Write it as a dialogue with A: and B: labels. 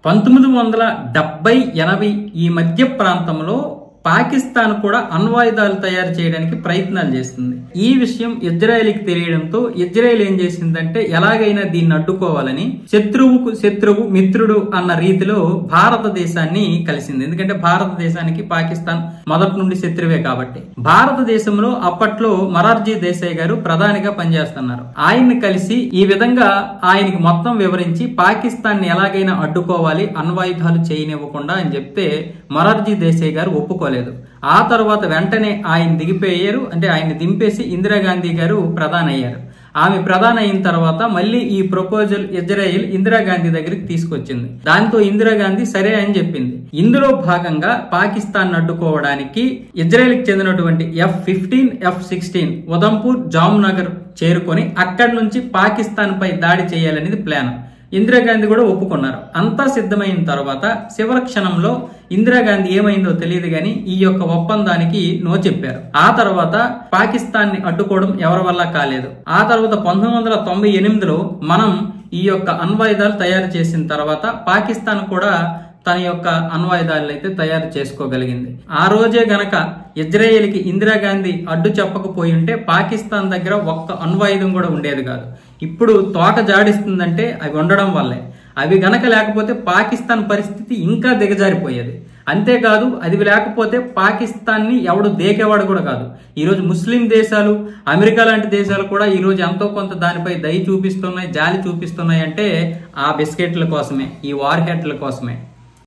A: 1970-80 ఈ మధ్య ప్రాంతంలో పాకిస్తాన్ కూడా అణ్వాయుధాలు తయారు చేయడానికి ప్రయత్నాలు చేస్తుంది. ఈ విషయం ఇజ్రాయెల్కి తెలియడంతో ఇజ్రాయెల్ ఏం చేసిందంటే ఎలాగైనా దీన్ని అడ్డుకోవాలని శత్రువుకు శత్రువు మిత్రుడు అన్న రీతిలో భారతదేశాన్ని కలిసింది. ఎందుకంటే భారతదేశానికి పాకిస్తాన్ మొదటి నుండి శత్రువే కాబట్టి. భారతదేశంలో అప్పట్లో మొరార్జీ దేశాయ్ గారు ప్రధానిగా పనిచేస్తున్నారు. ఆయన్ని కలిసి ఈ విధంగా ఆయనకి మొత్తం వివరించి పాకిస్తాన్ ని ఎలాగైనా అడ్డుకోవాలి, అణ్వాయుధాలు చేయనివ్వకుండా అని చెప్తే మొరార్జీ దేశాయ్ గారు ఒప్పుకోలేదు. ఆ తర్వాత వెంటనే ఆయన దిగిపోయారు. అంటే ఆయన దింపేసి ఇందిరాగాంధీ గారు ప్రధాని అయ్యారు. ఆమె ప్రధాని అయిన తర్వాత మళ్ళీ ఈ ప్రపోజల్ ఇజ్రాయెల్ ఇందిరాగాంధీ దగ్గరికి తీసుకొచ్చింది. దాంతో ఇందిరాగాంధీ సరే అని చెప్పింది. ఇందులో భాగంగా పాకిస్తాన్ అడ్డుకోవడానికి ఇజ్రాయెల్కి చెందినటువంటి F-15, F-16 ఉదంపూర్, జామ్నగర్ చేరుకొని అక్కడి నుంచి పాకిస్తాన్ పై దాడి చేయాలనేది ప్లాన్. ఇందిరాగాంధీ కూడా ఒప్పుకున్నారు. అంతా సిద్ధమైన తర్వాత చివరి క్షణంలో ఇందిరాగాంధీ ఏమైందో తెలియదు కానీ ఈ యొక్క ఒప్పందానికి నో చెప్పారు. ఆ తర్వాత పాకిస్తాన్ ని అడ్డుకోవడం ఎవరి వల్ల కాలేదు. ఆ తర్వాత 1998లో మనం ఈ యొక్క అణ్వాయుధాలు తయారు చేసిన తర్వాత పాకిస్తాన్ కూడా తన యొక్క అణ్వాయుధాలను అయితే తయారు చేసుకోగలిగింది. ఆ రోజే గనక ఇజ్రాయెల్కి ఇందిరాగాంధీ అడ్డు చెప్పకపోయి ఉంటే పాకిస్తాన్ దగ్గర ఒక్క అణ్వాయుధం కూడా ఉండేది కాదు. ఇప్పుడు తోక జాడిస్తుందంటే అవి ఉండడం వల్లే. అవి గనక లేకపోతే పాకిస్తాన్ పరిస్థితి ఇంకా దిగజారిపోయేది. అంతేకాదు అది లేకపోతే పాకిస్తాన్ ని ఎవడు దేకేవాడు కూడా కాదు. ఈ రోజు ముస్లిం దేశాలు, అమెరికా లాంటి దేశాలు కూడా ఈ రోజు ఎంతో కొంత దానిపై దయ చూపిస్తున్నాయి, జాలి చూపిస్తున్నాయి అంటే ఆ బిస్కెట్ల కోసమే, ఈ వార్ హెడ్ల కోసమే.